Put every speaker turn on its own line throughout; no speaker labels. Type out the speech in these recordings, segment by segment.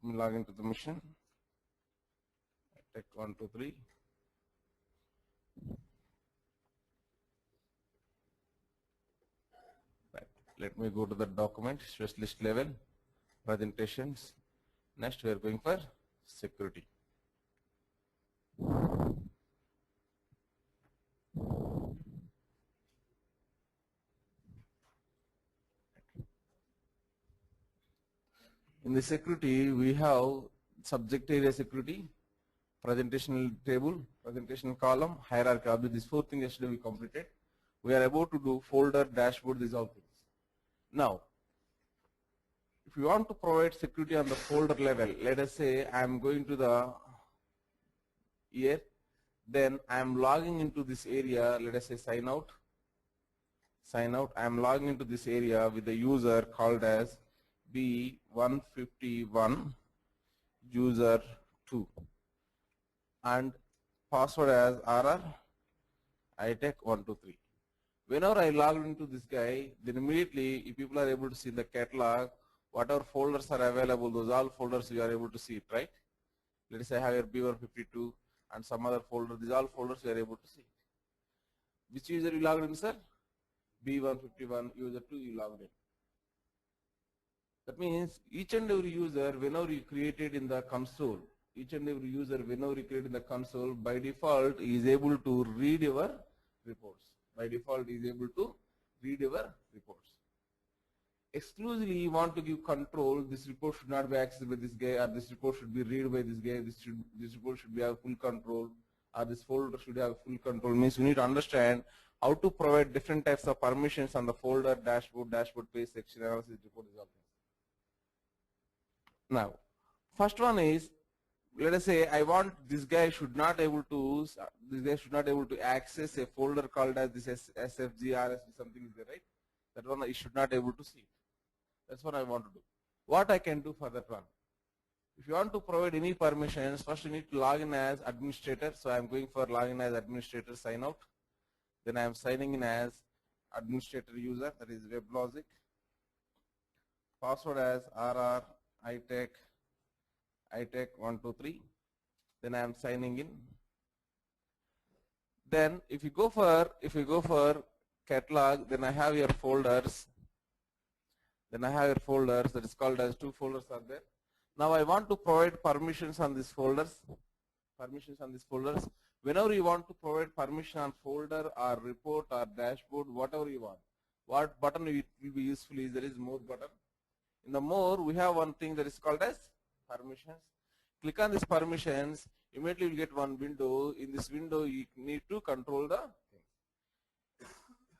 Let me log into the machine. I take 1, 2, 3. Right. Let me go to the document, specialist level, presentations. Next, we are going for security. In the security, we have subject area security, presentation table, presentation column, hierarchy object. These 4 things yesterday we completed. We are about to do folder, dashboard, these all things. Now, if you want to provide security on the folder level, let us say I am going to the here, then I am logging into this area, let us say sign out. Sign out, I am logging into this area with the user called as B151 user 2 and password as RR ITech123. Whenever I log into this guy, then immediately if people are able to see the catalog, whatever folders are available, those all folders you are able to see it, right? Let us say I have here B152 and some other folder, these all folders you are able to see it. Which user you logged in, sir? B151 user 2 you logged in. That means each and every user, whenever you created in the console, each and every user, whenever you create in the console, by default is able to read your reports. By default is able to read your reports. Exclusively you want to give control, this report should not be accessed by this guy, or this report should be read by this guy, this report should be have full control, or this folder should have full control. Means you need to understand how to provide different types of permissions on the folder, dashboard, dashboard page, section analysis, report, is all things. Now, first one is, let us say I want this guy should not able to access a folder called as this SFGRS something is there, right? That one I should not able to see it. That's what I want to do. What I can do for that one? If you want to provide any permissions, first you need to log in as administrator. So I am going for login as administrator, sign out. Then I am signing in as administrator user, that is WebLogic. Password as RR ITech123. Then I am signing in. Then if you go for catalog, then I have your folders. That is called as 2 folders are there. Now I want to provide permissions on these folders. Whenever you want to provide permission on folder or report or dashboard, whatever you want, what button will be useful is there is more button. In the more, we have one thing that is called as permissions. Click on these permissions, immediately you will get one window. In this window, you need to control the thing.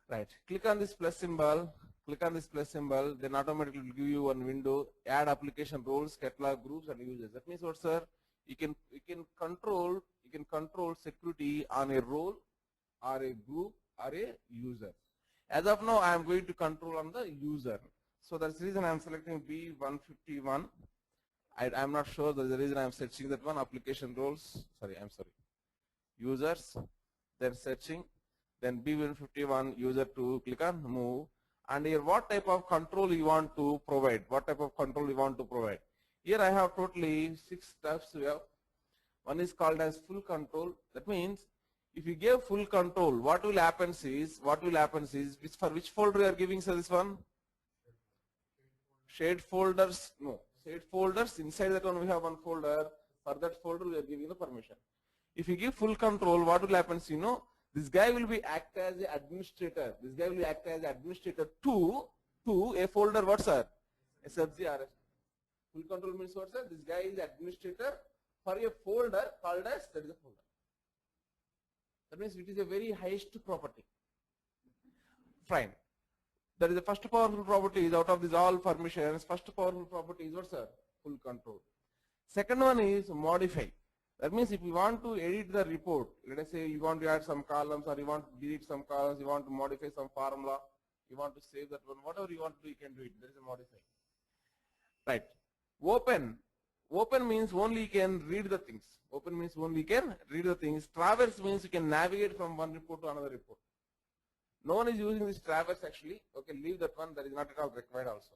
Right. Click on this plus symbol, then automatically it will give you one window, add application roles, catalog groups and users. That means what, sir? You can control security on a role or a group or a user. As of now, I am going to control on the user. So that's the reason I am selecting B151. I am not sure, that's the reason I am searching that one, application roles, users, then searching, then B151 user 2, click on move, and here what type of control you want to provide, Here I have totally 6 steps we have. One is called as full control. That means if you give full control, what will happen is, for which folder you are giving, sir, this one? Shared folders, no. Shared folders, inside that one we have one folder, for that folder we are giving the permission. If you give full control, what will happen, this guy will be act as an administrator. To a folder, what, sir? SFGRS. Full control means what, sir? This guy is administrator for a folder called as, that is a folder. That means it is a very highest property. Fine. That is the first powerful property is out of these all permissions. First powerful property is what, sir? Full control. Second one is modify. That means if you want to edit the report, let us say you want to add some columns or you want to delete some columns, you want to modify some formula, you want to save that one, whatever you want to do, you can do it. There is a modify. Right. Open means only you can read the things. Traverse means you can navigate from one report to another report. No one is using this traverse actually. Okay, leave that one. That is not at all required also.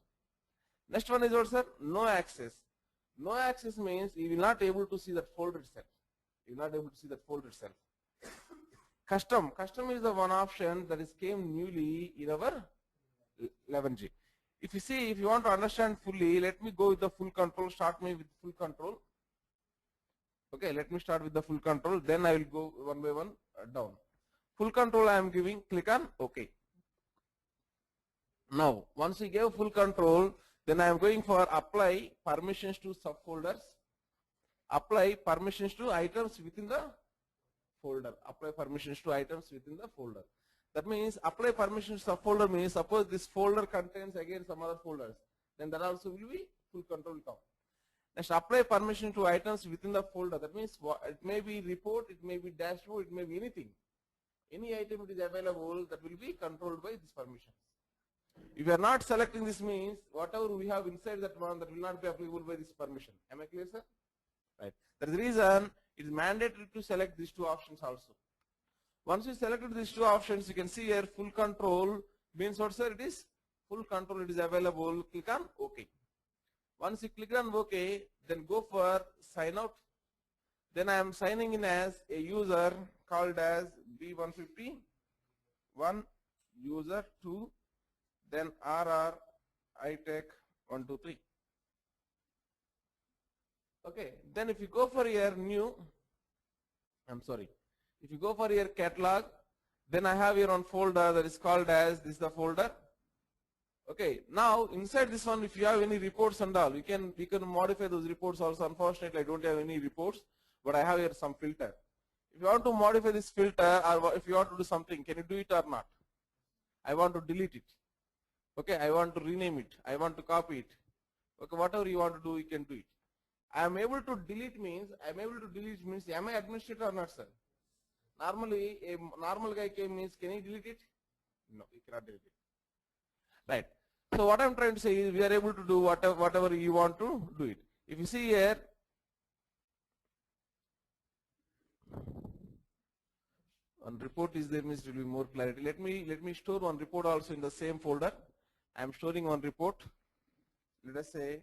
Next one is what, sir? No access. No access means you will not able to see that folder itself. You will not able to see that folder itself. Custom is the one option that is came newly in our 11G. If you see, if you want to understand fully, let me go with the full control. Start me with full control. Okay, let me start with the full control. Then I will go one by one down. Full control I am giving. Click on OK. Now, once we give full control, then I am going for apply permissions to subfolders. Apply permissions to items within the folder. Apply permissions to items within the folder. That means apply permissions to subfolder means suppose this folder contains again some other folders. Then that also will be full control will come. Next, apply permission to items within the folder. That means it may be report, it may be dashboard, it may be anything. Any item it is available that will be controlled by this permission. If you are not selecting this means whatever we have inside that one that will not be applicable by this permission. Am I clear, sir? Right. That is the reason it is mandatory to select these two options also. Once you selected these two options, you can see here full control means what, sir? It is full control, it is available. Click on OK. Once you click on OK, then go for sign out. Then I am signing in as a user called as B150, user 2, then RR ITech 123. Okay, then if you go for your new, if you go for your catalog, then I have here one folder that is called as this is the folder. Okay, now inside this one, if you have any reports and all, we can modify those reports also. Unfortunately, I don't have any reports, but I have here some filter. If you want to modify this filter, or if you want to do something, can you do it or not? I want to delete it. Okay, I want to rename it. I want to copy it. Okay, whatever you want to do, you can do it. I am able to delete means, am I administrator or not, sir? Normally, a normal guy came means, can he delete it? No, he cannot delete it. Right. So what I am trying to say is we are able to do whatever you want to do it. If you see here, one report is there means it will be more clarity. Let me store one report also in the same folder. I am storing one report. Let us say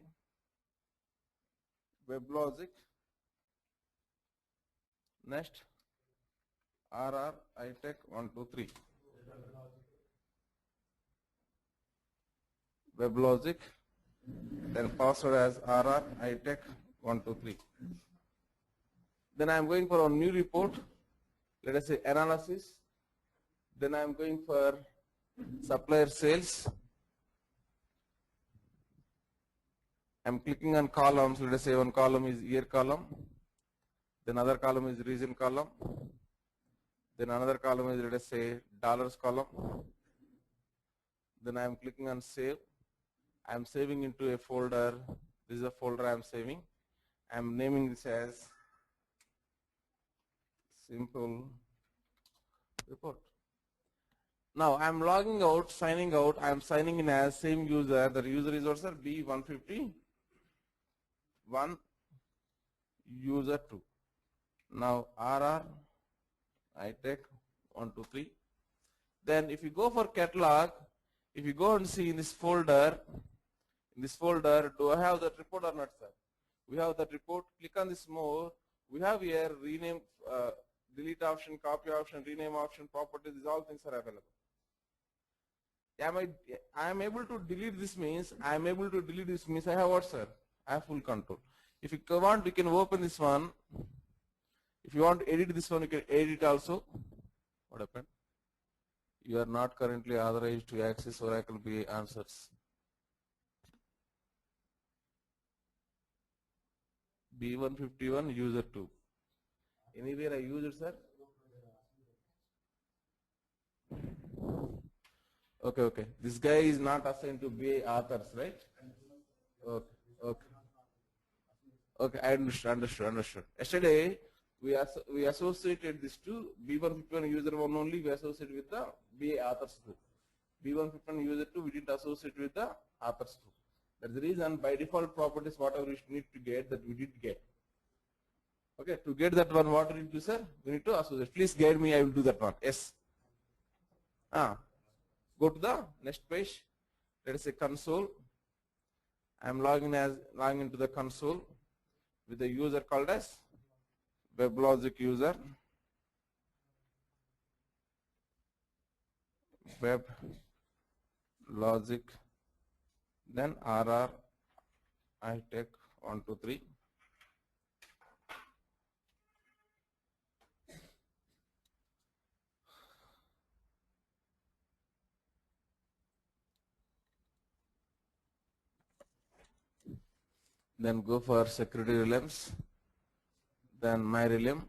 WebLogic. Next, RR ITech 123. WebLogic. Then password as RR ITech 123. Then I am going for a new report. Let us say analysis. Then I am going for supplier sales. I am clicking on columns. Let us say one column is year column. Then another column is region column. Then another column is, let us say, dollars column. Then I am clicking on save. I am saving into a folder. This is a folder I am saving. I am naming this as simple report. Now I am logging out, signing out. I am signing in as same user. The user is also B150, user 2. Now RR ITech 123. Then if you go for catalog, if you go and see in this folder, do I have that report or not, sir? We have that report. Click on this more. We have here rename, delete option, copy option, rename option, properties. These all things are available. I am able to delete this means I have what, sir? I have full control. If you want, we can open this one. If you want to edit this one, you can edit also. What happened? You are not currently authorized to access Oracle BI answers. B151 user 2. Anywhere I use it, sir? Okay. This guy is not assigned to BI authors, right? Okay. I understood. Yesterday, we associated this to B151 user 1 only. We associated with the BA authors group. B151 user 2 we didn't associate with the authors group. That's the reason by default properties whatever we need to get that we did get. Okay, to get that one what we need to do, sir? We need to associate. Please guide me, I will do that one. Yes. Go to the next page. Let us say console. I am logging into the console. with the user called as WebLogic user, WebLogic, then RR iTech 123. Then go for security realms, then my realm.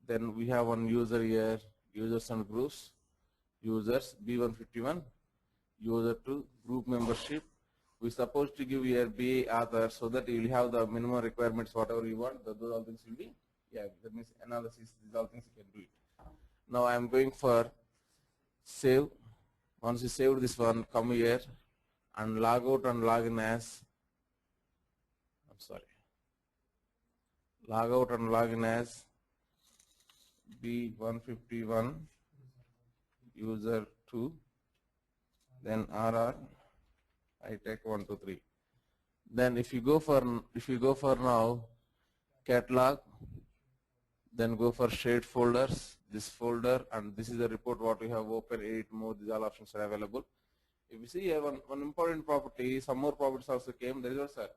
Then we have one user here, users and groups, users B151, user 2, group membership. We supposed to give here BA author so that you will have the minimum requirements, whatever you want, those all things will be, yeah, that means analysis, these all things you can do it. Now I am going for save. Once you save this one, come here and log out and log in as, log out and log in as B151 user 2, then RR iTech 123. Then if you go for now catalog, then go for shared folders, this folder, and this is the report what we have open, edit, more, these all options are available. If you see here one important property, some more properties also came, there is what, sir,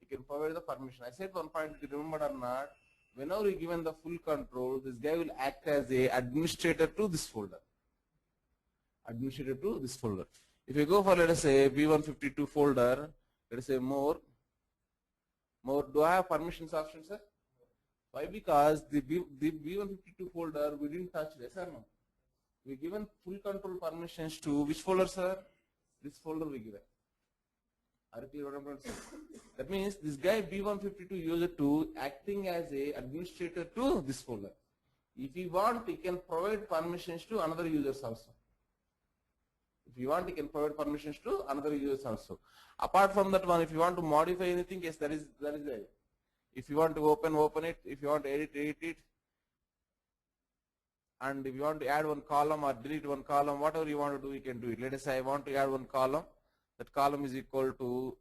you can provide the permission. I said one point, if you remember or not, whenever you given the full control, this guy will act as a administrator to this folder. Administrator to this folder. If you go for, let us say, B152 folder, let us say more, do I have permissions option, sir? Why? Because the B152 folder we didn't touch, yes or no? We given full control permissions to which folder, sir? This folder we given. Are you clear what I'm saying? That means this guy B152 user 2 acting as a administrator to this folder. If you want, he can provide permissions to another users also. If you want, you can provide permissions to another users also. Apart from that one, if you want to modify anything, yes, that is there. If you want to open it. If you want to edit it. And if you want to add one column or delete one column, whatever you want to do, you can do it. Let us say I want to add one column. That column is equal to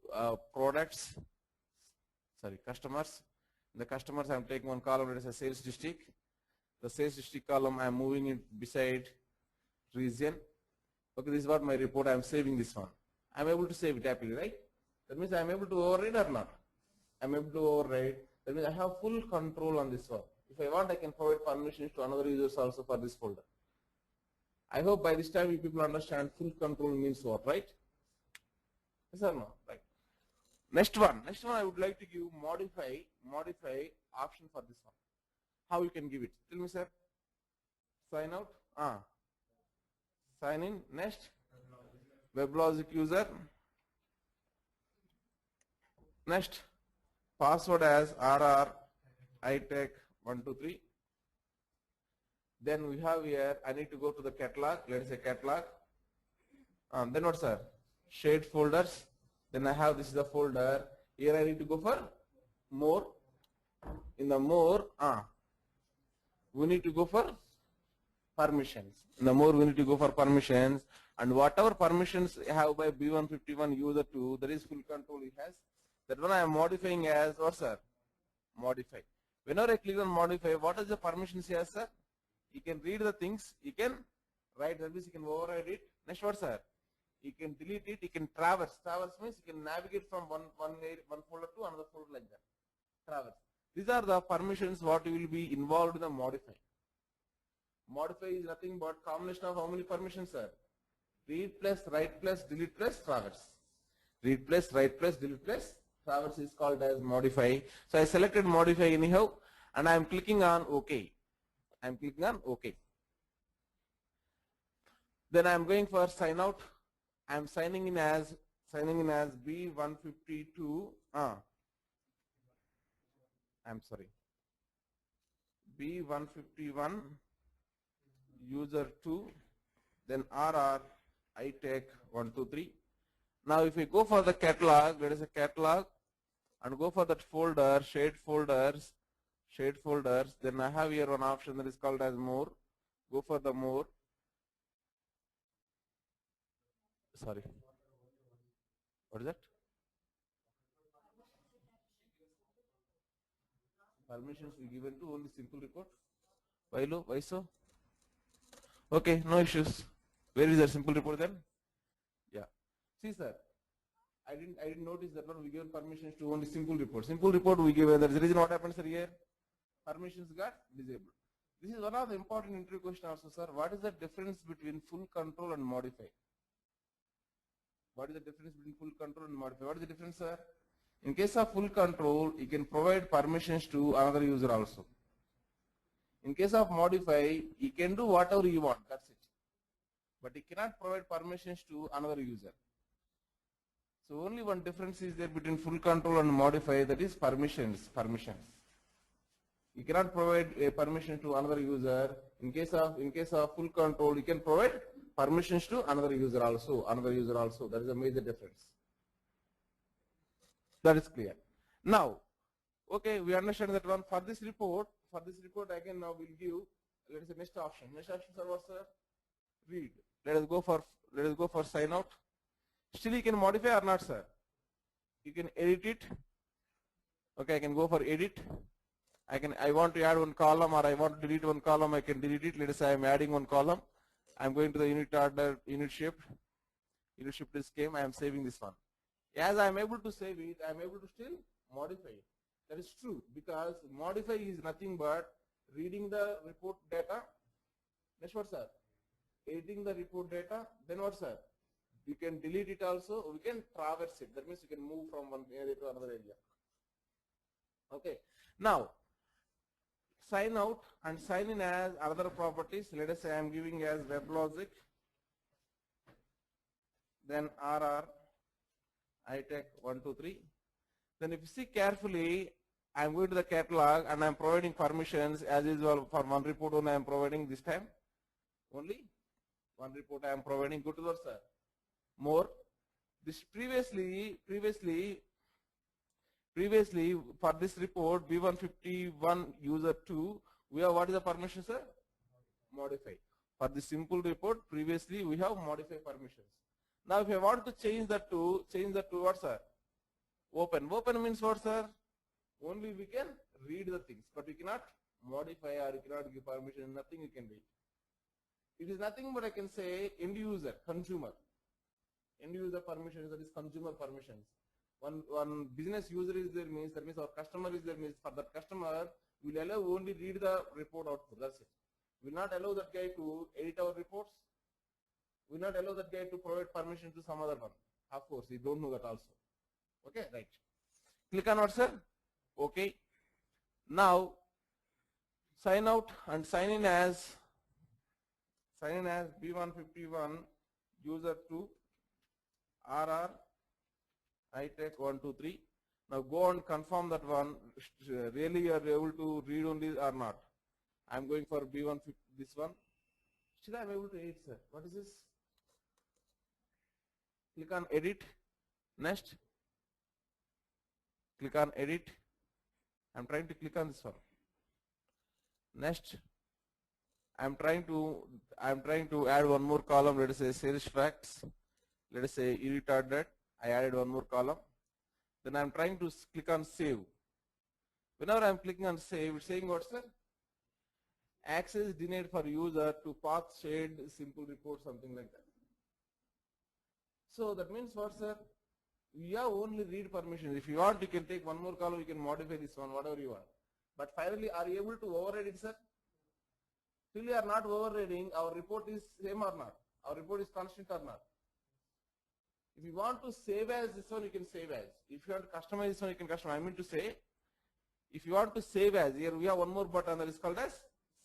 customers. The customers, I am taking one column, let us say sales district. The sales district column, I am moving it beside region. Okay, this is what my report, I am saving this one. I am able to save it happily, right? That means I am able to override or not? I am able to override. That means I have full control on this one. If I want, I can provide permissions to another users also for this folder. I hope by this time you people understand full control means what, right? Yes or no? Right. Next one I would like to give modify option for this one. How you can give it? Tell me, sir. Sign out. Sign in. Next. WebLogic user. Next. Password as RR iTech 123. Then we have here, I need to go to the catalog. Let us say catalog. Then what, sir? Shared folders. Then I have, this is the folder. Here I need to go for more. In the more, we need to go for permissions. In the more, we need to go for permissions. And whatever permissions I have by B151 user 2, that is full control he has. That one I am modifying as what, sir? Modify. Whenever I click on modify, what is the permissions here, sir? You can read the things, you can write, that means you can override it. Next what, sir? You can delete it, you can traverse. Traverse means you can navigate from one folder to another folder like that. Traverse. These are the permissions what will be involved in the modify. Modify is nothing but combination of how many permissions, sir? Read plus, write plus, delete plus, traverse. Read plus, write plus, delete plus, traverse is called as modify. So I selected modify anyhow and I am clicking on OK. I am clicking on OK. Then I am going for sign out. I am signing in as B152. I'm sorry. B151 user 2, then RR iTech 123. Now if we go for the catalog, there is a catalog, and go for that folder, shared folders, then I have here one option that is called as more. Go for the more. Sorry. What is that? Permissions we given to only simple report. Why low? Why so? Okay, no issues. Where is that simple report then? Yeah. See, sir, I didn't notice that one we given permissions to only simple report. Simple report we give. That's the reason what happens here. Permissions got disabled. This is one of the important interview question also, sir. What is the difference between full control and modify? What is the difference between full control and modify? What is the difference, sir? In case of full control, you can provide permissions to another user also. In case of modify, you can do whatever you want, that's it. But you cannot provide permissions to another user. So only one difference is there between full control and modify, that is permissions. You cannot provide a permission to another user. In case of full control, you can provide permissions to another user also. That is a major difference. That is clear. Now, okay, we understand that one. For this report again now we'll give, let us say, next option. Next option, sir, what's sir? Read. Let us go for sign out. Still you can modify or not, sir? You can edit it. Okay, I can go for edit. I want to add one column or I want to delete one column, I can delete it. Let us say I am adding one column. I am going to the unit order, unit shift is came, I am saving this one. As I am able to save it, I am able to still modify it. That is true, because modify is nothing but reading the report data. Next what, sir? Editing the report data. Then what, sir? You can delete it also. We can traverse it. That means you can move from one area to another area. Okay. Now, sign out and sign in as other properties. Let us say I am giving as WebLogic, then RR, iTech 123. Then if you see carefully, I am going to the catalog and I am providing permissions as usual. For one report only I am providing this time. Only one report I am providing. Go to the, sir. More. This previously for this report B151 user 2, we have what is the permission, sir? Modify. For the simple report previously we have modify permissions. Now if I want to change that to what, sir? Open. Open means what, sir? Only we can read the things, but we cannot modify or you cannot give permission, nothing you can do. It is nothing but I can say end user, consumer. End user permissions, that is consumer permissions. One business user is there means, that means our customer is there means, for that customer we will allow only read the report output, that's it. We will not allow that guy to edit our reports. We will not allow that guy to provide permission to some other one. Of course, we don't know that also. Okay, right. Click on what, sir? Okay. Now sign out and sign in as B151 user 2 RR iTech 123. Now go and confirm that one really you are able to read only or not. I am going for B150, this one. Still I am able to edit, sir. What is this? Click on edit. Next. Click on edit. I am trying to click on this one. Next. I am trying to add one more column. Let us say sales facts. Let us say unit ordered. I added one more column. Then I am trying to click on save. Whenever I am clicking on save, it's saying what, sir? Access denied for user to path shared simple report, something like that. So that means what, sir? We have only read permissions. If you want, you can take one more column, you can modify this one, whatever you want. But finally, are you able to override it, sir? Still you are not overriding, our report is same or not? Our report is constant or not? If you want to save as this one, you can save as. If you want to customize this one, you can customize. I mean to say, if you want to save as, here we have one more button that is called as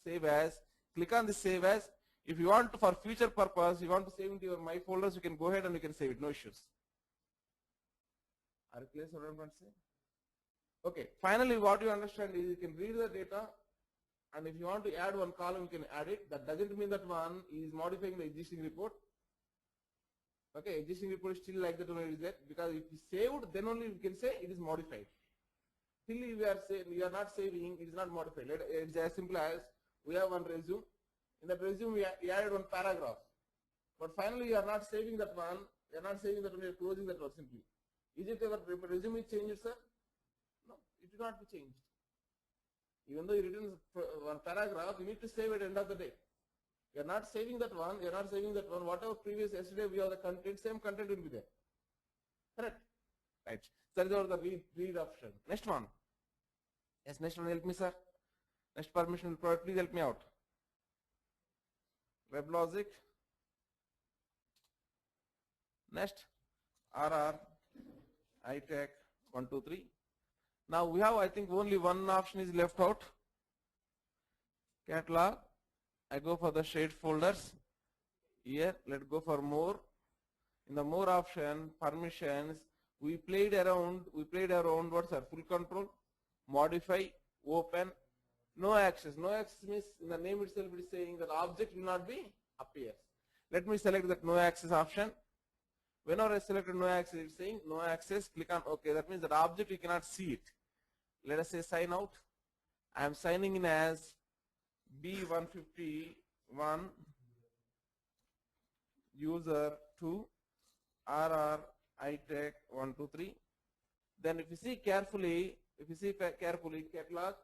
save as. Click on this save as. If you want to, for future purpose, you want to save into your my folders, you can go ahead and you can save it, no issues. Are you clear what I'm trying to say? Okay, finally what you understand is you can read the data, and if you want to add one column, you can add it. That doesn't mean that one is modifying the existing report. Okay, existing report is still like that when it is there, because if you saved, then only we can say it is modified. Till we are not saving, it is not modified. It's as simple as we have one resume. In that resume, we added one paragraph. But finally, you are not saving that one. You are not saving that one. You are closing that one simply. Is it that resume is changed, sir? No, it will not be changed. Even though you written one paragraph, you need to save at the end of the day. You're not saving that one, you're not saving that one. Whatever previous yesterday we have the content, same content will be there. Correct? Right. So that is the read option. Next one. Yes, next one, help me, sir. Next permission will provide, please help me out. WebLogic. Next, RR, iTech, 1, 2, 3. Now we have, I think, only one option is left out. Catalog. I go for the shade folders. Here, let's go for more. In the more option, permissions, we played around, what's that? Full control, modify, open, no access. No access means in the name itself it is saying that object will not be appears. Let me select that no access option. Whenever I select no access, it's saying no access, click on OK. That means that object you cannot see it. Let us say sign out. I am signing in as B151 user 2 RR iTech 1, 2, 3. Then if you see carefully, catalog,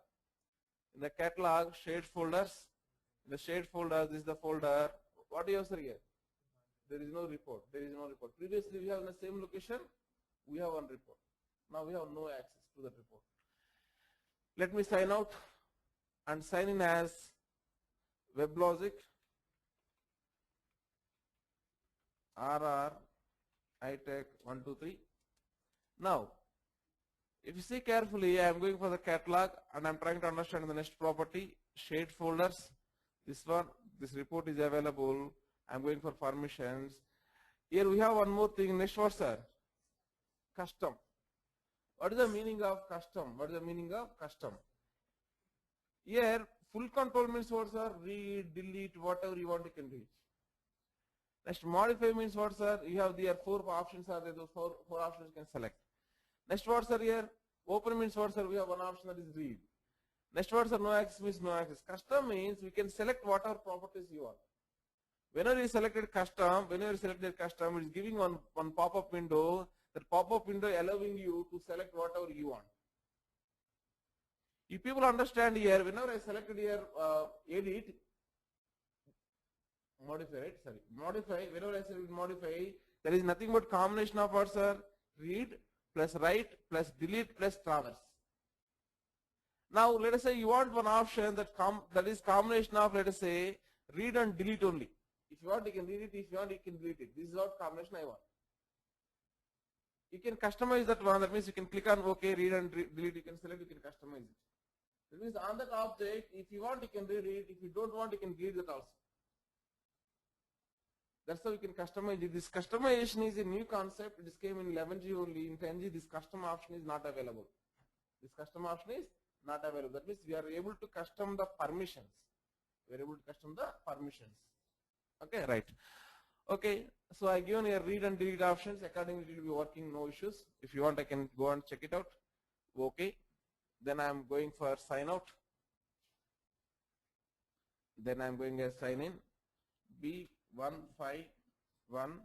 in the catalog, shade folders, in the shade folder, this is the folder. What do you have, sir, here? There is no report. There is no report. Previously we have in the same location, we have one report. Now we have no access to that report. Let me sign out and sign in as WebLogic RR iTech 1, 2, 3. Now, if you see carefully, I am going for the catalog and I am trying to understand the next property, shade folders. This one, this report is available. I am going for permissions. Here we have one more thing. Next what, sir? Custom. What is the meaning of custom? What is the meaning of custom? Here, full control means what, sir? Read, delete, whatever you want, you can do it. Next, modify means what, sir? You have there 4 options are there. Those four options you can select. Next what, sir? Here, open means what, sir? We have one option that is read. Next what, sir? No access means no access. Custom means we can select whatever properties you want. Whenever you selected custom, it is giving one pop-up window. That pop-up window allowing you to select whatever you want. If people understand here, whenever I selected here edit, modify, right? Sorry, modify. Whenever I select modify, there is nothing but combination of what, sir? Read plus write plus delete plus traverse. Now let us say you want one option that is combination of, let us say, read and delete only. If you want, you can read it. If you want, you can delete it. This is what combination I want. You can customize that one. That means you can click on OK, read and delete. You can select, you can customize it. That means on that object, if you want, you can read it. If you don't want, you can delete that also. That's how you can customize it. This customization is a new concept. It came in 11G only. In 10G, this custom option is not available. This custom option is not available. That means we are able to custom the permissions. We are able to custom the permissions. Okay, right. Okay, so I given here read and delete options. Accordingly, it will be working, no issues. If you want, I can go and check it out. Okay. Then I am going for sign out. Then I am going as sign in. B151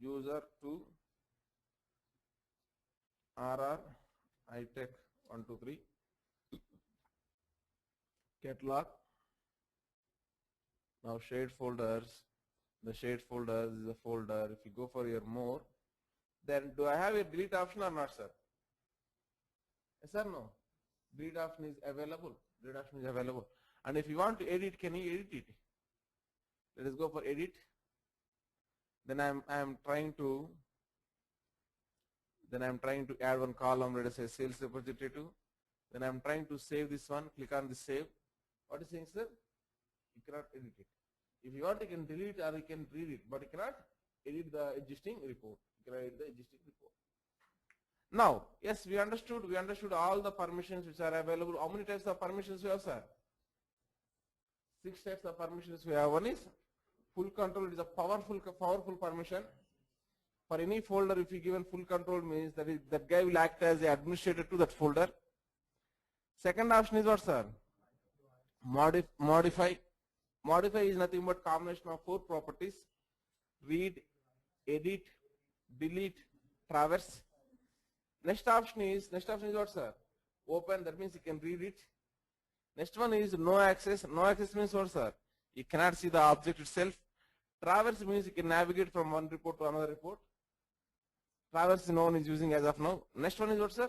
user 2 RR iTech 1, 2, 3 catalog. Now shade folders. The shade folders is a folder. If you go for your more, then do I have a delete option or not, sir? Yes or no? Delete option is available. Delete option is available. And if you want to edit, can you edit it? Let us go for edit. Then I am trying to add one column. Let us say sales representative. Then I am trying to save this one. Click on the save. What is saying, sir? You cannot edit it. If you want, you can delete or you can read it, but you cannot edit the existing report. You cannot edit the existing report. Now, yes, we understood all the permissions which are available. How many types of permissions we have, sir? 6 types of permissions we have. One is full control. It is a powerful permission. For any folder, if you given full control, means that guy will act as the administrator to that folder. Second option is what, sir? Modify. Modify is nothing but combination of 4 properties: read, edit, delete, traverse. Next option is what, sir? Open. That means you can read it. Next one is no access. No access means what, sir? You cannot see the object itself. Traverse means you can navigate from one report to another report. Traverse no one is using as of now. Next one is what, sir?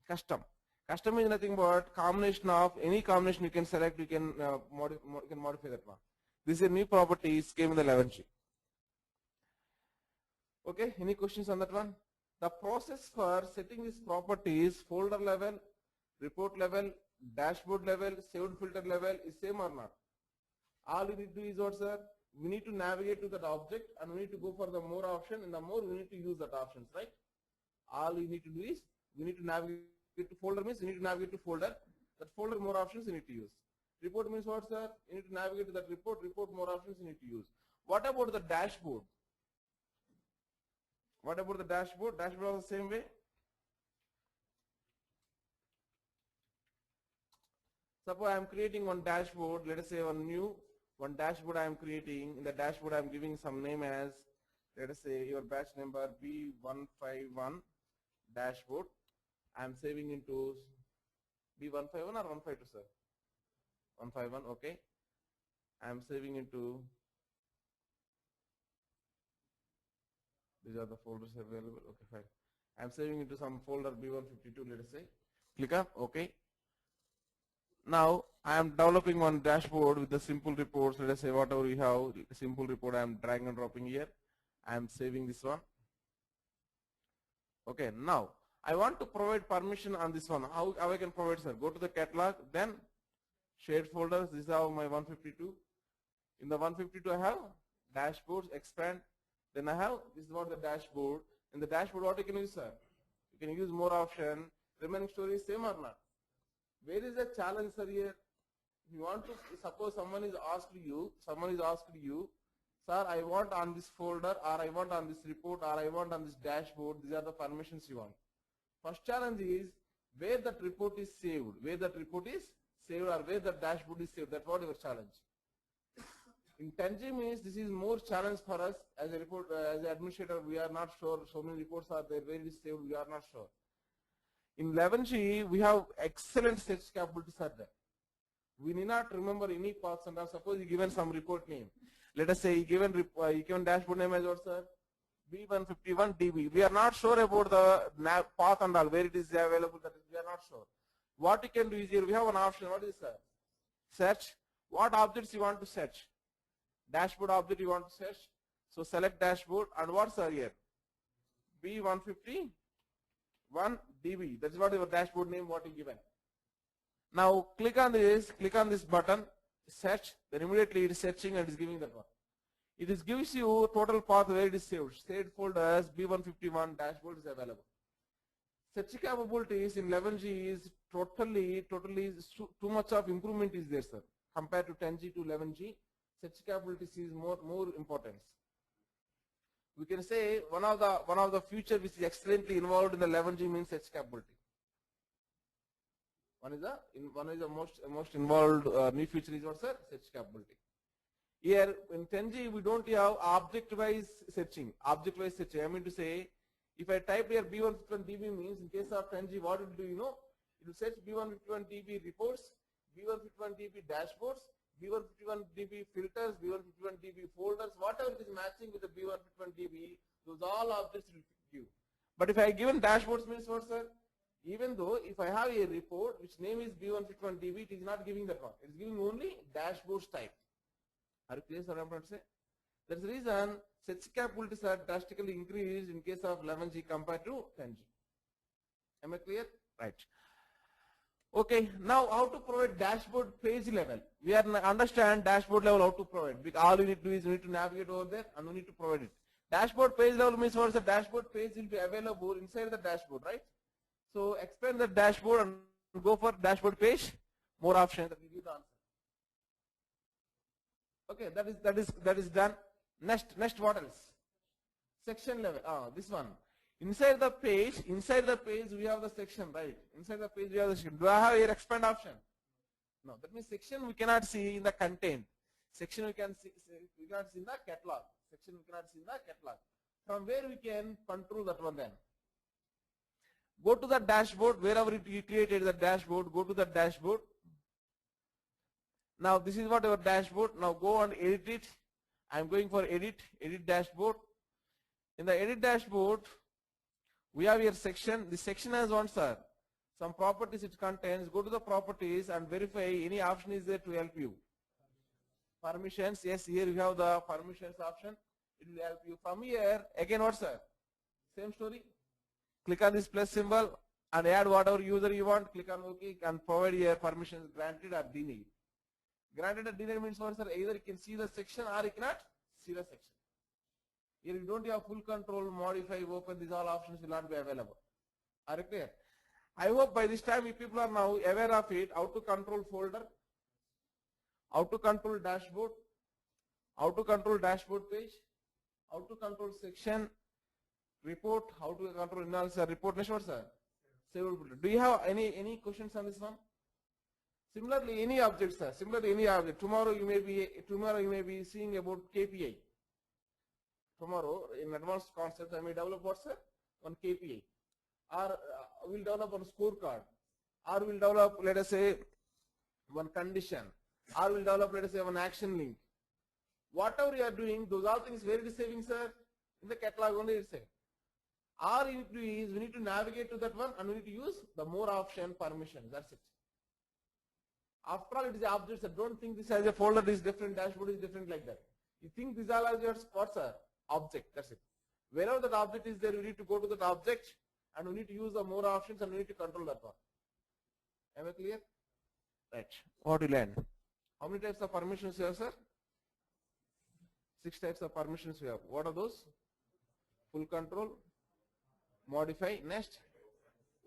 Custom. Custom is nothing but combination of any combination you can select. You can modify that one. This is a new property. It came in the 11G. Okay. Any questions on that one? The process for setting these properties, folder level, report level, dashboard level, saved filter level is same or not? All we need to do is what, sir? We need to navigate to that object and we need to go for the more option. In the more we need to use that options, right? All we need to do is we need to navigate to folder means we need to navigate to folder. That folder more options you need to use. Report means what, sir? You need to navigate to that report. Report more options you need to use. What about the dashboard? What about the dashboard? Dashboard also the same way. Suppose I am creating one dashboard. Let us say one dashboard I am creating. In the dashboard I am giving some name as, let us say your batch number B151 dashboard. I am saving into B151 or 152, sir? 151, okay. I am saving into, these are the folders available, okay, fine. I am saving into some folder B152, let us say. Click up, okay. Now I am developing one dashboard with the simple reports. Let us say whatever you have, simple report I am dragging and dropping here. I am saving this one. Okay, now I want to provide permission on this one. How I can provide, sir? Go to the catalog, then shared folders. This is how my 152. In the 152 I have dashboards, expand. Then I have, this is what the dashboard. In the dashboard what you can use, sir? You can use more option. Remaining story is same or not? Where is the challenge, sir, here? You want to, suppose someone is asked you, sir, I want on this folder, or I want on this report, or I want on this dashboard. These are the permissions you want. First challenge is where that report is saved, or where the dashboard is saved. That's what your challenge. In 10G means this is more challenge for us as a report, as an administrator. We are not sure. So many reports are there. Where it is saved, we are not sure. In 11G, we have excellent search capabilities are there. We need not remember any paths and all. Suppose you given some report name. Let us say you given dashboard name as what, sir? B151 DB. We are not sure about the path and all, where it is available. That is, we are not sure. What you can do is here, we have an option. What is it, sir? Search. What objects you want to search? Dashboard object you want to search. So select dashboard and what's here? B151 DB. That's what your dashboard name, what you given. Now click on this button, search, then immediately it is searching and is giving that one. It is gives you total path where it is saved. Saved folders B151 dashboard is available. Search capabilities in 11G is totally too much of improvement is there, sir. Compared to 10G to 11G, search capabilities is more importance. We can say one of the feature which is excellently involved in the 11G means search capability. One is the most involved new feature is what, sir? Search capability. Here in 10G we don't have object-wise searching. I mean to say, if I type here B151 DB means in case of 10G, what it will do, you know? It will search B151 DB reports, B151 DB dashboards, B151 DB filters, B151 DB folders, whatever it is matching with the B151 DB, those all objects will give. But if I given dashboards means what, sir? Even though if I have a report which name is B151 DB, it is not giving that one. It is giving only dashboards type. Are you clear, sir? I'm trying to say. That's the reason search capabilities are drastically increased in case of 11G compared to 10G. Am I clear? Right. Okay, now how to provide dashboard page level. We are understand dashboard level how to provide. Because all you need to do is you need to navigate over there and we need to provide it. Dashboard page level means what? The dashboard page will be available inside the dashboard, right? So expand the dashboard and go for dashboard page. More options that will give the answer. Okay, that is done. Next what else? Section level. This one. Inside the page we have the section, right? Inside the page we have the section. Do I have here expand option? No. That means section we cannot see in the content. Section we cannot see in the catalog. Section we cannot see in the catalog. From where we can control that one then? Go to the dashboard, wherever you created the dashboard, go to the dashboard. Now this is what your dashboard. Now go and edit it. I'm going for edit dashboard. In the edit dashboard, we have here section. This section has one, sir. Some properties it contains. Go to the properties and verify any option is there to help you. Permissions, yes, here you have the permissions option. It will help you. From here, again what, sir? Same story. Click on this plus symbol and add whatever user you want. Click on OK and provide your permissions granted or denied. Granted or denied means what, sir? Either you can see the section or you cannot see the section. Here you don't have full control, modify, open, these all options will not be available. Are you clear? I hope by this time you people are now aware of it, how to control folder, how to control dashboard, how to control dashboard page, how to control section, report, how to control analysis, report, next what, sir? Do you have any questions on this one? Similarly, any object, sir. Similarly, any object. Tomorrow you may be seeing about KPI. Tomorrow in advanced concepts I may develop what, sir? One KPI. Or we'll develop one scorecard. Or we'll develop, let us say, one condition. Or we'll develop, let us say, one action link. Whatever you are doing, those all things where it is saving, sir? In the catalog only it's saving. All you need to do is we need to navigate to that one and we need to use the more option permissions. That's it. After all, it is the objects. So don't think this as a folder is different, dashboard is different like that. You think these all are your what's a object. That's it. Wherever that object is there, we need to go to that object and we need to use the more options and we need to control that one. Am I clear? Right. What we learn? How many types of permissions you have, sir? 6 types of permissions we have. What are those? Full control, modify, next,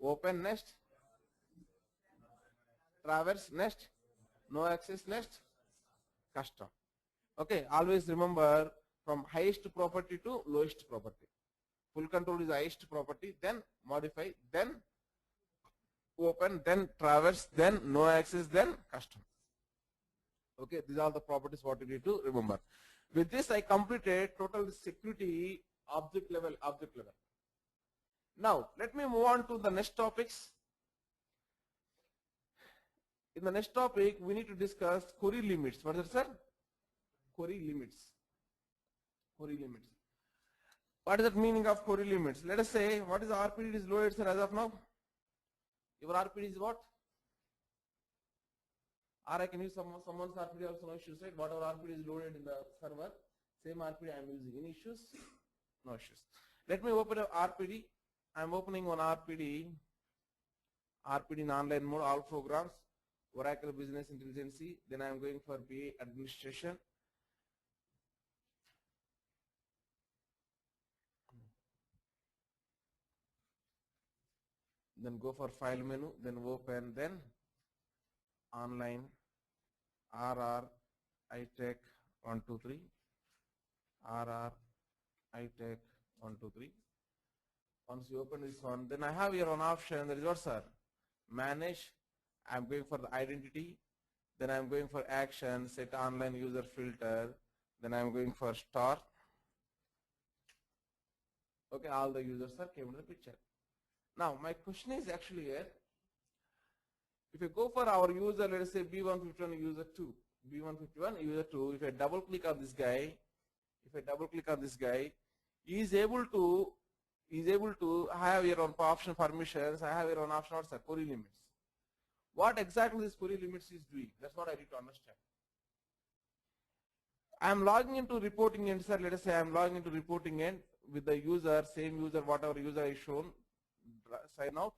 open, next, traverse, next, no access, next, custom. Okay, always remember from highest property to lowest property. Full control is the highest property, then modify, then open, then traverse, then no access, then custom. Okay, these are the properties what you need to remember. With this I completed total security object level. Now let me move on to the next topics. In the next topic we need to discuss query limits. What is it, sir? Query limits. Query limits. What is the meaning of query limits? Let us say what is the RPD is loaded, sir, as of now? Your RPD is what? Or I can use someone's RPD also, no issues, right? Whatever RPD is loaded in the server, same RPD I am using. Any issues? No issues. Let me open a RPD. I am opening one RPD in online mode, all programs, Oracle Business Intelligence. Then I am going for BA administration. Then go for file menu, then open, then online RR iTech 123, RR iTech 123. Once you open this one, then I have here one option. There is what, sir? Manage. I am going for the identity. Then I am going for action, set online user filter. Then I am going for star. Okay, all the users are came in the picture. Now my question is actually here. If you go for our user, let us say B151 user 2, B151 user 2, if I double click on this guy, he is able to have your own option permissions. I have your own option also query limits. What exactly this query limits is doing? That's what I need to understand. I am logging into reporting end, sir. Let us say I am logging into reporting end with the user, same user, whatever user I shown, sign out.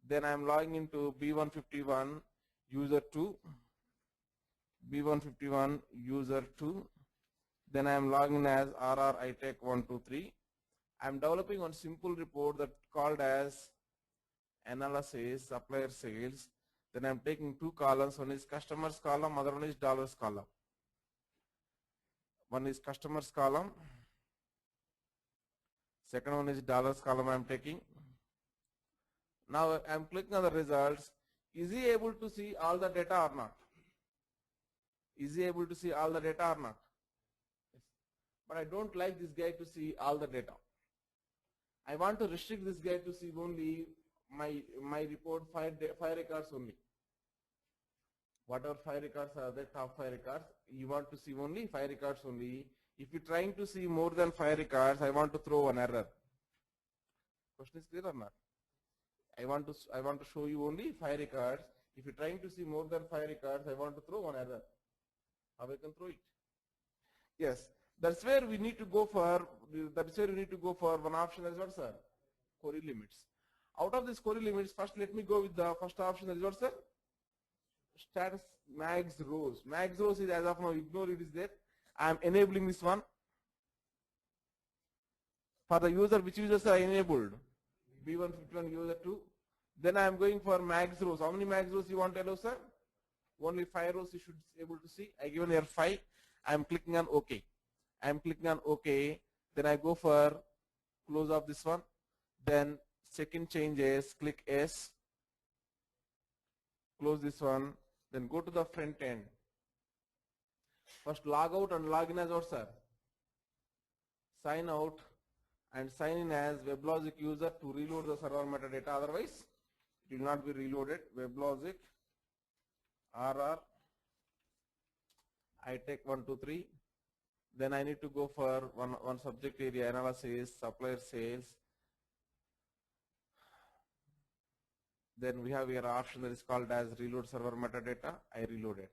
Then I am logging into B151 user 2, B151 user 2. Then I am logging as RR iTech 123. I am developing one simple report that called as analysis supplier sales. Then I am taking 2 columns. One is customers column, other one is dollars column. One is customers column, second one is dollars column I am taking. Now I am clicking on the results. Is he able to see all the data or not? Is he able to see all the data or not? Yes. But I don't like this guy to see all the data. I want to restrict this guy to see only my report 5 records only. Whatever 5 records are there, top 5 records, you want to see only 5 records only. If you're trying to see more than 5 records, I want to throw an error. Question is clear or not? I want to show you only 5 records. If you're trying to see more than 5 records, I want to throw one error. How I can throw it? Yes, that's where we need to go for. That's where we need to go for one option as what, sir? Query limits. Out of these query limits, first let me go with the first option as what, sir? Status max rows. Max rows is as of now ignore it is there. I am enabling this one. For the user, which users are enabled? B151 user 2. Then I am going for max rows. How many max rows you want to allow, sir? Only 5 rows you should be able to see. I given here 5. I am clicking on OK. I am clicking on OK. Then I go for close off this one. Then second changes, click S. Close this one. Then go to the front end. First log out and log in as what, sir? Sign out and sign in as WebLogic user to reload the server metadata. Otherwise, it will not be reloaded. WebLogic RR ITech123. Then I need to go for one subject area analysis, supplier sales. Then we have here option that is called as reload server metadata. I reloaded.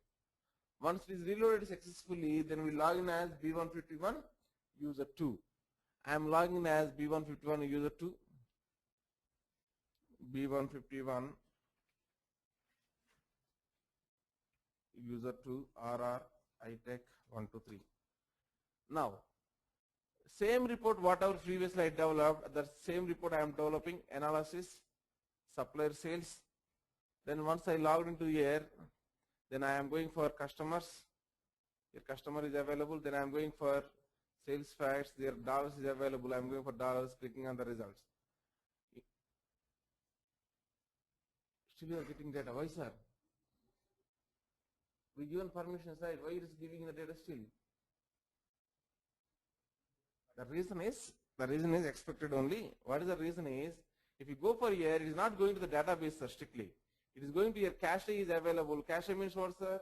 Once it is reloaded successfully, then we log in as B151 user 2. I am logging as B151 user 2. B151 user 2 RR ITech123. Now, same report whatever previously I developed, the same report I am developing, analysis, supplier sales. Then once I logged into here, then I am going for customers. Your customer is available. Then I am going for sales facts. Their dollars is available. I am going for dollars, clicking on the results. Still you are getting data. Why, sir? We given permissions, right? Why it is giving the data still? The reason is expected only. What is the reason is, if you go for here, it is not going to the database, sir, strictly. It is going to your cache is available. Cache means what, sir?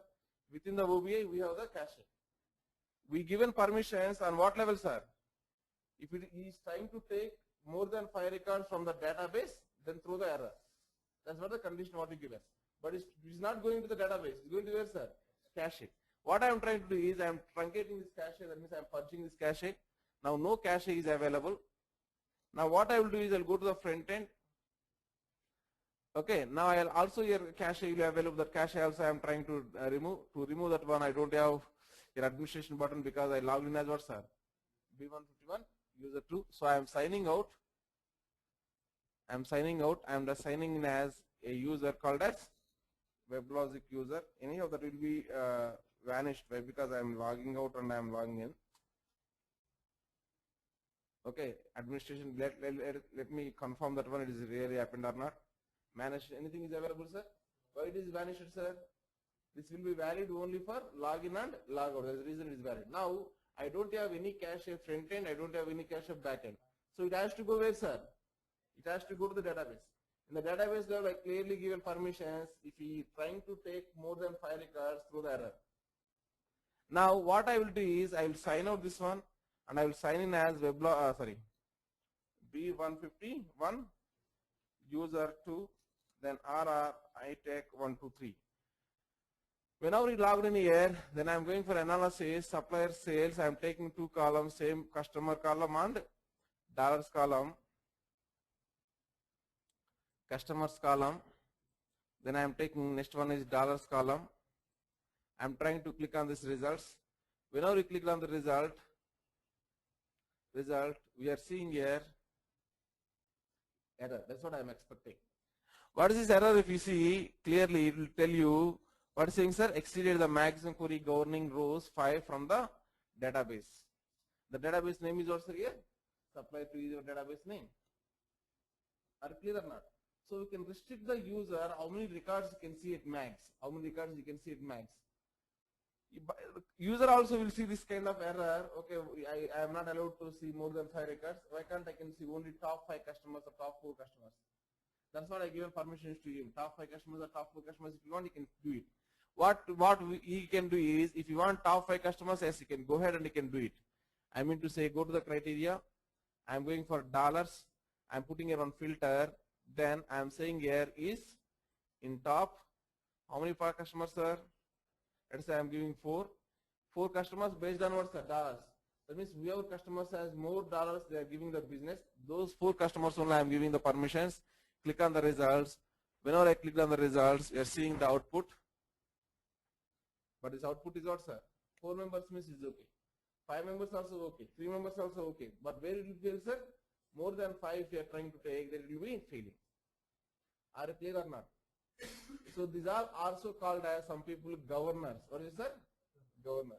Within the OBI, we have the cache. We given permissions on what level, sir? If it is trying to take more than 5 records from the database, then throw the error. That's what the condition what we given. But it is not going to the database. It's going to where, sir? Cache. What I am trying to do is I am truncating this cache. That means I am purging this cache. Now no cache is available. Now what I will do is I will go to the front end. Okay, now I'll also your cache will be available. That cache also I am trying to remove. To remove that one, I don't have your administration button because I logged in as what, sir? B151 user 2. So I am signing out. I am signing out. I am just signing in as a user called as WebLogic user. Any of that will be vanished because I am logging out and I am logging in. Okay, administration. Let me confirm that one. It is really happened or not. Manage anything is available, sir. Why it is vanished, sir? This will be valid only for login and logout. That's the reason it is valid. Now I don't have any cache front end. I don't have any cache back end. So it has to go where, sir? It has to go to the database. In the database level, I clearly given permissions. If he trying to take more than 5 records, through the error. Now what I will do is I will sign out this one and I will sign in as B151 user 2, then RR ITech123. Whenever we logged in here, then I am going for analysis, supplier sales. I am taking 2 columns, same customer column and dollars column. Customers column. Then I am taking next one is dollars column. I am trying to click on this results. Whenever we click on the result, we are seeing here error. That's what I am expecting. What is this error? If you see clearly, it will tell you what is saying, sir. Exceeded the maximum query governing rows 5 from the database. The database name is also here. Supply to your database name. Are you clear or not? So we can restrict the user how many records you can see at max. How many records you can see at max. User also will see this kind of error. Okay, I am not allowed to see more than 5 records. Why can't I can see only top 5 customers or top 4 customers? That's what I given permissions to him. Top 5 customers or top 4 customers. If you want, you can do it. He can do is, if you want top 5 customers, yes, you can go ahead and you can do it. I mean to say, go to the criteria. I'm going for dollars. I'm putting here on filter. Then I'm saying here is in top. How many customers, sir? Let's say I'm giving 4. 4 customers based on what's the dollars. That means whoever customers has more dollars, they are giving the business. Those 4 customers only I'm giving the permissions. Click on the results. Whenever I click on the results, you are seeing the output. But this output is what, sir? 4 members means is okay. 5 members also okay. 3 members also okay. But where it will fail, sir? More than 5 you are trying to take, there will be failing. Are you clear or not? So these are also called as some people governors. What is it, sir? Governors.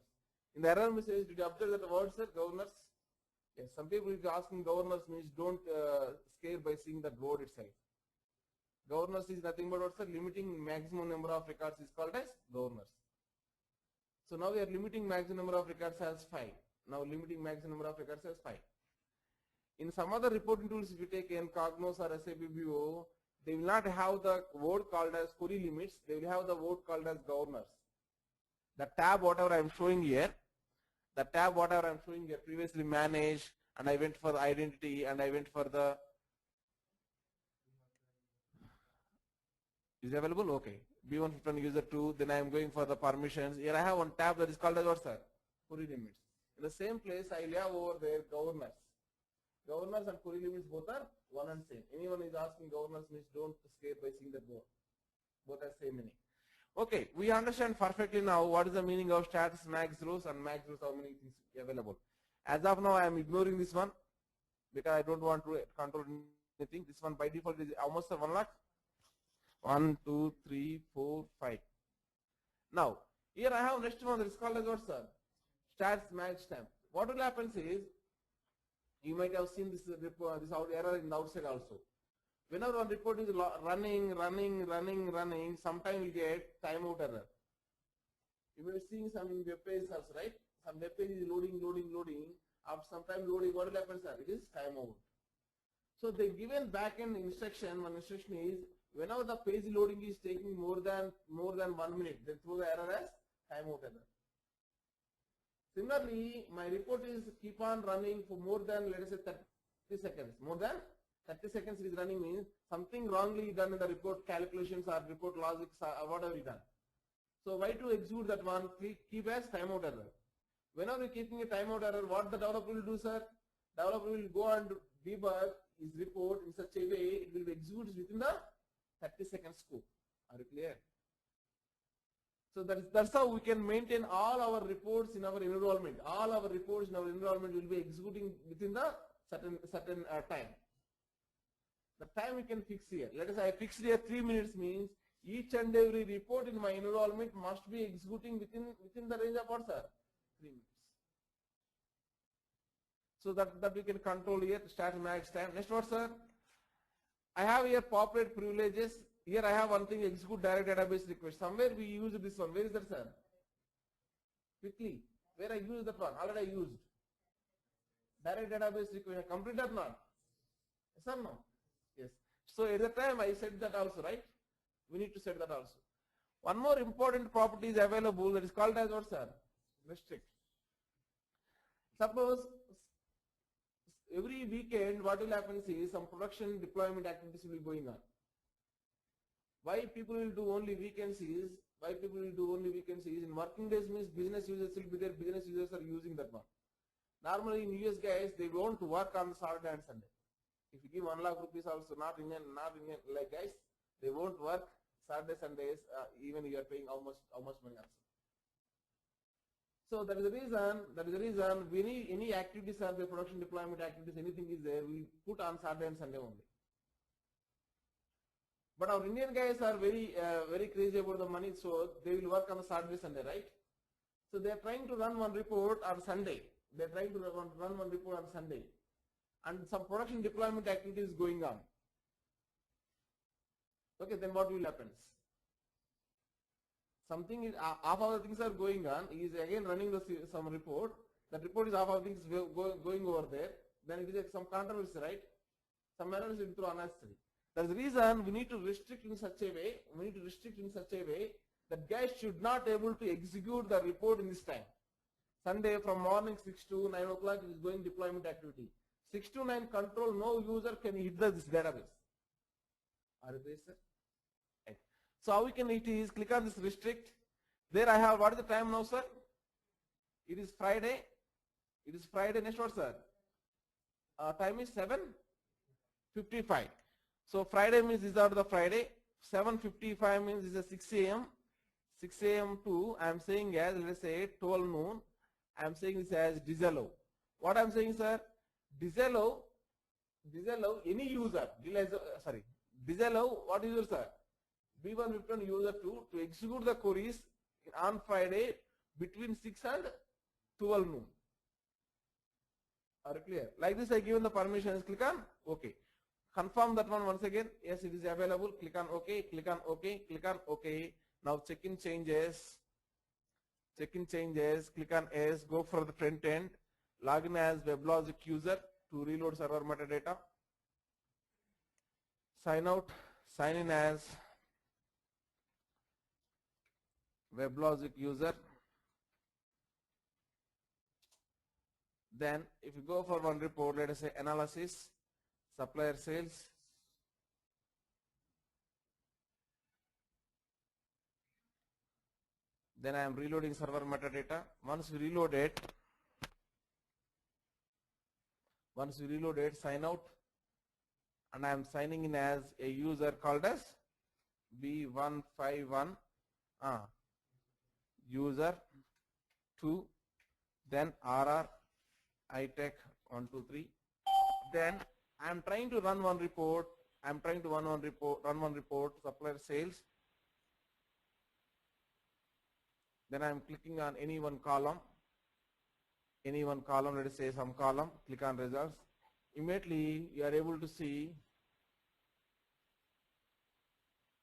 In the error message, did you observe that word, sir? Governors? Yes, some people is asking governors means don't scare by seeing the word itself. Governors is nothing but what, sir? Limiting maximum number of records is called as governors. So now we are limiting maximum number of records as 5. Now limiting maximum number of records as 5. In some other reporting tools, if you take Cognos or SAP-BPO, they will not have the word called as query limits. They will have the word called as governors. The tab whatever I am showing here, previously managed, and I went for the identity, and I went for the, is available? Okay. B151 user 2, then I am going for the permissions. Here I have one tab that is called as what, sir? Query limits. In the same place I will have over there governors. Governors and query limits both are one and same. Anyone is asking governors means don't scare by seeing the both. Both are same meaning. Okay, we understand perfectly now what is the meaning of status max rows and max rows, how many things available. As of now I am ignoring this one because I don't want to control anything. This one by default is almost 1 lakh. 1, 2, 3, 4, 5. Now, here I have next one that is called as what, sir? Stats max stamp. What will happen is, you might have seen this error in the outside also. Whenever one report is running, sometime you get timeout error. You may be seeing some web pages also, right? Some web page is loading. After some time loading, what will happen, sir? It is timeout. So the given backend instruction, one instruction is, whenever the page loading is taking more than 1 minute, then throw the error as timeout error. Similarly, my report is keep on running for more than, let us say, 30 seconds. More than 30 seconds is running means something wrongly done in the report calculations or report logics or whatever is done. So why to execute that one? Keep as timeout error. Whenever you're keeping a timeout error, what the developer will do, sir? Developer will go and debug his report in such a way it will be executed within the 30-second scope. Are you clear? So that's how we can maintain all our reports in our environment. All our reports in our environment will be executing within the certain time. The time we can fix here. Let us say I fixed here 3 minutes means each and every report in my environment must be executing within the range of what, sir? 3 minutes. So that we can control here, start max time. Next what, sir? I have here populate privileges. Here I have one thing, execute direct database request. Somewhere we use this one. Where is that, sir? Quickly. Where I use that one? Already I used. Direct database request. Complete or not? Yes or no? Yes. So at the time I set that also, right? We need to set that also. One more important property is available that is called as what, sir? Restrict. Suppose every weekend what will happen is some production deployment activities will be going on. Why people will do only weekends is, in working days means business users will be there, business users are using that one. Normally in US guys, they won't work on Saturday and Sunday. If you give 1 lakh rupees also, not Indian like guys, they won't work Saturday, Sundays, even you are paying how much money also. So that is the reason we need any activities are the production deployment activities, anything is there, we put on Saturday and Sunday only. But our Indian guys are very crazy about the money, so they will work on Saturday, Sunday, right? So they are trying to run one report on Sunday. They are trying to run one report on Sunday. And some production deployment activity is going on. Okay, then what will happen? something is half of the things are going on. He is again running some report. That report is half of things going over there. Then it is some controversy, right? Some errors into unnecessary. That's the reason we need to restrict in such a way. We need to restrict in such a way that guys should not able to execute the report in this time. Sunday from morning 6 to 9 o'clock is going deployment activity. 6 to 9 control, no user can hit this database. Are you there, sir? Right. So how we can hit is click on this restrict. There I have, what is the time now, sir? It is Friday. It is Friday. Next what, sir? Time is 7:55. So Friday means these are the Friday. 7:55 means this is 6 a.m. 6 a.m. to I am saying as let's say 12 noon. I am saying this as disallow. What I am saying, sir? Disallow any user. Disallow what user, sir? B151 user to execute the queries on Friday between 6 and 12 noon. Are you clear? Like this I given the permissions, click on OK. Confirm that one once again. Yes, it is available. Click on OK, click on OK, click on OK. Now check in changes. Check in changes, click on S, go for the front end, log in as WebLogic user to reload server metadata. Sign out, sign in as WebLogic user. Then if you go for one report, let us say analysis, supplier sales. Then I am reloading server metadata. Once we reload it, sign out, and I am signing in as a user called as B151 user 2, then RR ITech 123. Then I am trying to run one report. Run one report supplier sales. Then I am clicking on any one column, let us say some column, click on results. Immediately you are able to see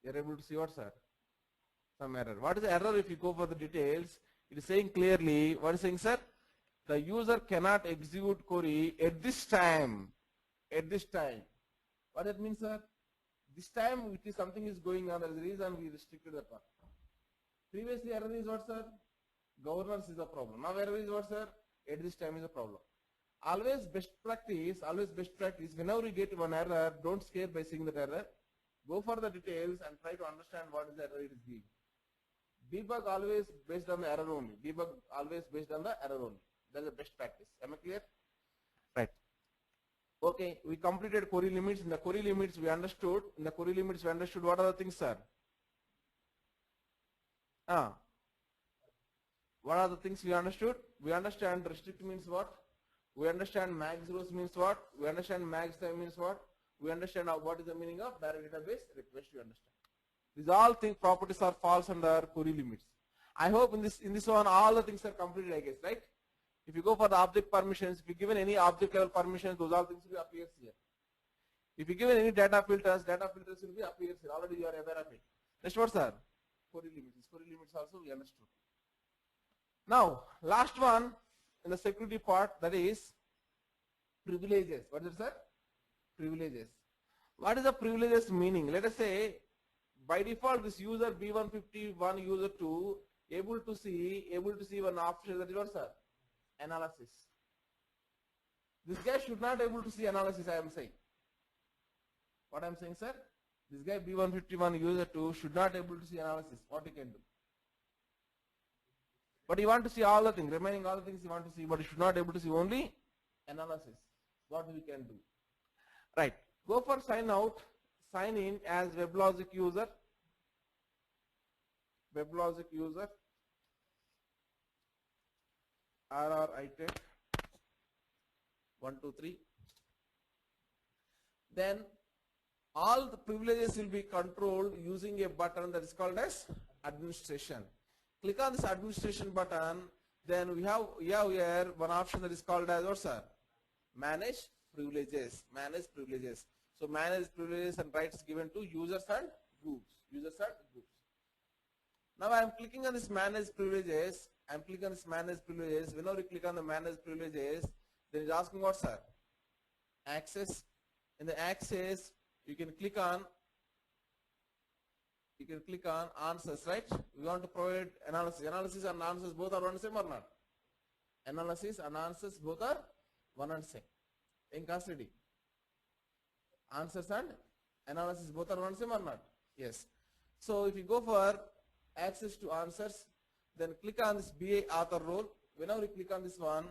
what, sir? Some error. What is the error? If you go for the details, it is saying clearly, what is saying, sir? The user cannot execute query at this time. At this time. What that means, sir? This time it is something is going on. That is the reason we restricted that one. Previously error is what, sir? Governance is a problem. Now error is what, sir? At this time is a problem. Always best practice, whenever you get one error, don't scare by seeing that error. Go for the details and try to understand what is the error it is giving. Debug always based on the error only. That is the best practice. Am I clear? Right. Okay, we completed query limits. In the query limits we understood. What are the things, sir? What are the things we understood? We understand restrict means what? We understand mag zeros means what? We understand mag time means what? We understand what is the meaning of direct database request. We understand. These all things properties are false under query limits. I hope in this one all the things are completed, I guess, right? If you go for the object permissions, if you given any object level permissions, those all things will appear here. If you given any data filters will be appears here. Already you are aware of it. Next what, sir? Query limits. Query limits also we understood. Now last one in the security part, that is privileges. What is it, sir? Privileges. What is the privileges meaning? Let us say by default this user B151 user 2 able to see one option, that is what, sir? Analysis. This guy should not able to see analysis, I am saying. What I am saying, sir? This guy B151 user 2 should not able to see analysis. What he can do? But you want to see all the things, remaining all the things you want to see, but you should not able to see only analysis. What we can do? Right. Go for sign out, sign in as WebLogic user. WebLogic user. RR ITech 123. Then all the privileges will be controlled using a button that is called as administration. Click on this administration button, then we have here one option that is called as what, sir? Manage privileges. So manage privileges and rights given to users and groups. Now I am clicking on this manage privileges. I am clicking on this manage privileges. Whenever you click on the manage privileges, then it's asking what, sir? Access. In the access, you can click on answers, right? We want to provide analysis. Analysis and answers both are one and same or not? Analysis and answers both are one and same. In custody. Answers and analysis both are one and same or not? Yes. So if you go for access to answers, then click on this BA author role. Whenever you click on this one,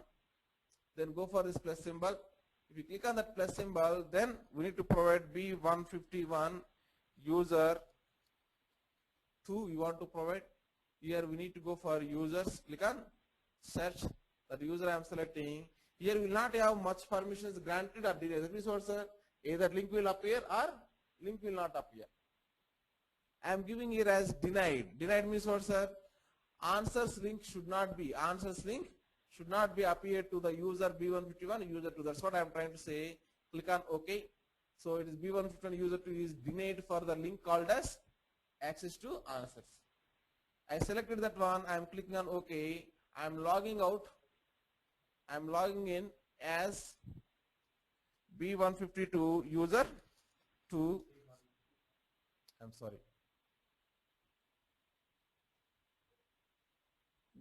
then go for this plus symbol. If you click on that plus symbol, then we need to provide B151 user 2. You want to provide. Here we need to go for users. Click on search. That user I am selecting. Here we will not have much permissions granted or denied. That means what, sir? Either link will appear or link will not appear. I am giving here as denied. Denied means what, sir? Answers link should not be. Answers link should not be appeared to the user B151 user 2. That's what I am trying to say. Click on OK. So it is B151 user 2 is denied for the link called as access to answers. I selected that one. I am clicking on OK. I am logging out. I am logging in as B152 user 2. I'm sorry.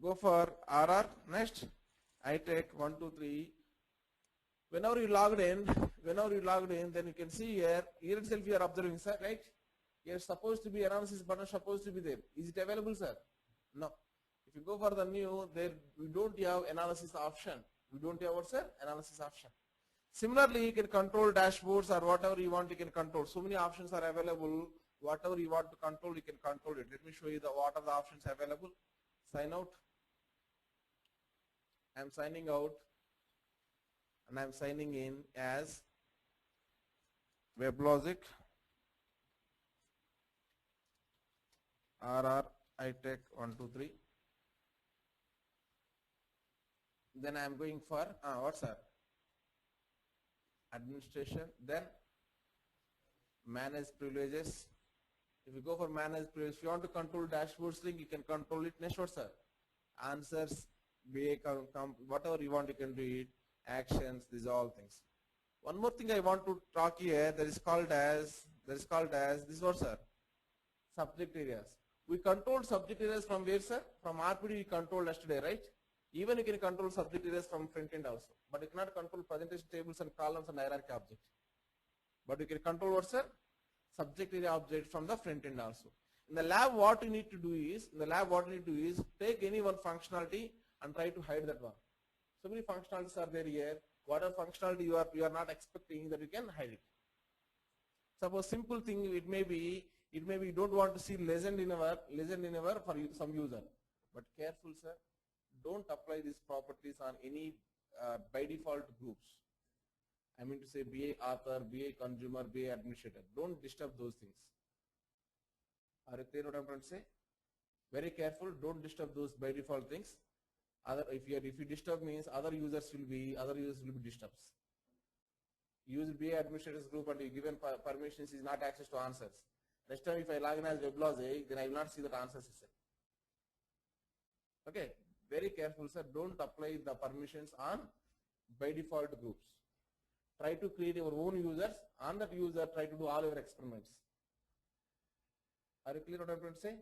Go for RR. Next, I take 1, 2, 3. Whenever you logged in, then you can see here itself you are observing, sir, right? Here supposed to be analysis button supposed to be there. Is it available, sir? No. If you go for the new, there we don't have analysis option. We don't have what, sir? Analysis option. Similarly, you can control dashboards or whatever you want, you can control. So many options are available. Whatever you want to control, you can control it. Let me show you what are the options available. Sign out. I am signing out and I am signing in as WebLogic RR iTech 123. Then I am going for what's that? Administration. Then manage privileges. If you go for manage privileges, if you want to control dashboards link, you can control it. Next, what, sir? Answers, BA, whatever you want, you can do it. Actions, these all things. One more thing I want to talk here. That is called as this, what, sir? Subject areas. We control subject areas from where, sir? From RPD we controlled yesterday, right? Even you can control subject areas from front end also, but you cannot control presentation tables and columns and hierarchy object. But you can control what, sir? Subject area object from the front end also. In the lab, what you need to do is, take any one functionality and try to hide that one. So many functionalities are there here. Whatever functionality you are not expecting, that you can hide it. Suppose simple thing, it may be you don't want to see legend in our for some user. But careful, sir. Don't apply these properties on any by default groups. I mean to say BA author, BA consumer, BA administrator. Don't disturb those things. Are you clear what I'm trying to say? Very careful. Don't disturb those by default things. If you disturb means other users will be disturbed. Use BA administrators group and you given permissions is not access to answers. Next time if I log in as WebLogic, then I will not see that answers is set. Okay. Very careful, sir. Don't apply the permissions on by default groups. Try to create your own users. On that user, try to do all your experiments. Are you clear what I'm trying to say?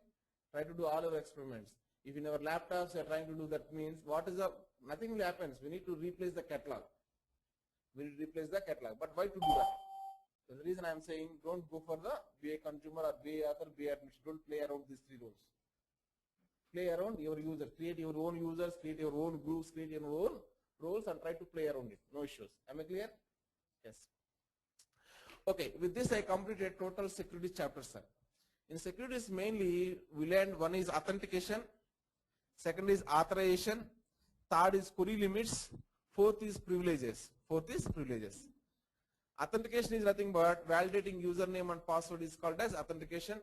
Try to do all your experiments. If in our laptops you are trying to do that, means nothing will happen. We need to replace the catalog. But why to do that? So the reason I am saying don't go for the BA consumer or BA author, BA administrator. Don't play around these three roles. Play around your user, create your own users, create your own groups, create your own roles and try to play around it. No issues. Am I clear? Yes. Okay, with this I completed total security chapter, sir. In securities mainly we learned one is authentication, second is authorization, third is query limits, fourth is privileges. Authentication is nothing but validating username and password is called as authentication.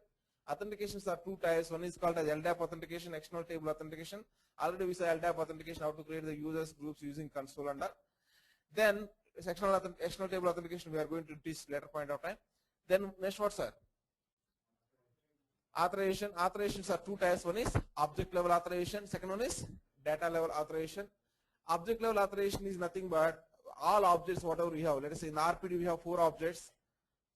Authentications are two types. One is called as LDAP authentication, external table authentication. Already we saw LDAP authentication, how to create the users groups using console and all. Then external table authentication we are going to teach later point of time. Then next what, sir? Authorization. Authorizations are two types. One is object level authorization. Second one is data level authorization. Object level authorization is nothing but all objects whatever we have. Let us say in RPD we have 4 objects.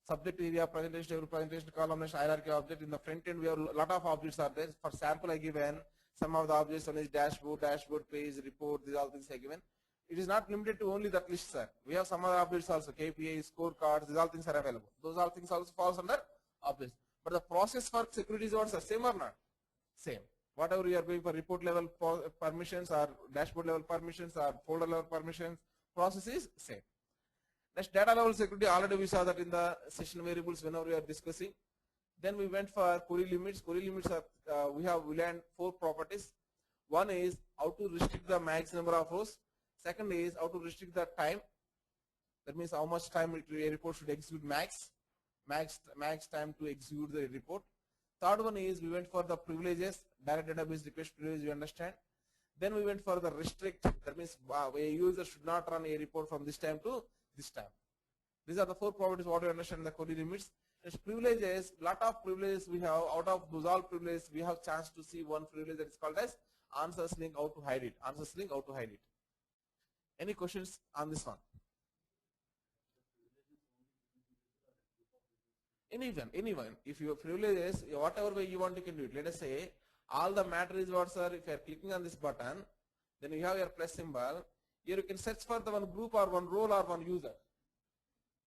Subject area, presentation table, presentation column, hierarchy object. In the front end we have a lot of objects are there. For sample I given some of the objects. One is dashboard, dashboard page, report. These all things I given. It is not limited to only that list, sir. We have some other objects also. KPI, scorecards. These all things are available. Those all things also falls under objects. But the process for security is also same or not? Same. Whatever you are going for report level permissions or dashboard level permissions or folder level permissions, process is same. Next, data level security, already we saw that in the session variables whenever we are discussing. Then we went for query limits. Query limits are, we learned 4 properties. One is how to restrict the max number of rows. Second is how to restrict the time. That means how much time a report should execute max time to execute the report. Third one is we went for the privileges, direct database request privilege, you understand. Then we went for the restrict, that means a user should not run a report from this time to this time. These are the 4 properties what we understand in the query limits. As privileges, lot of privileges we have. Out of those all privileges, we have chance to see one privilege that is called as answers link, how to hide it. Answers link, how to hide it. Any questions on this one? Anyone. If your privileges, whatever way you want, you can do it. Let us say all the matter is what, sir. If you are clicking on this button, then you have your plus symbol. Here you can search for the one group or one role or one user.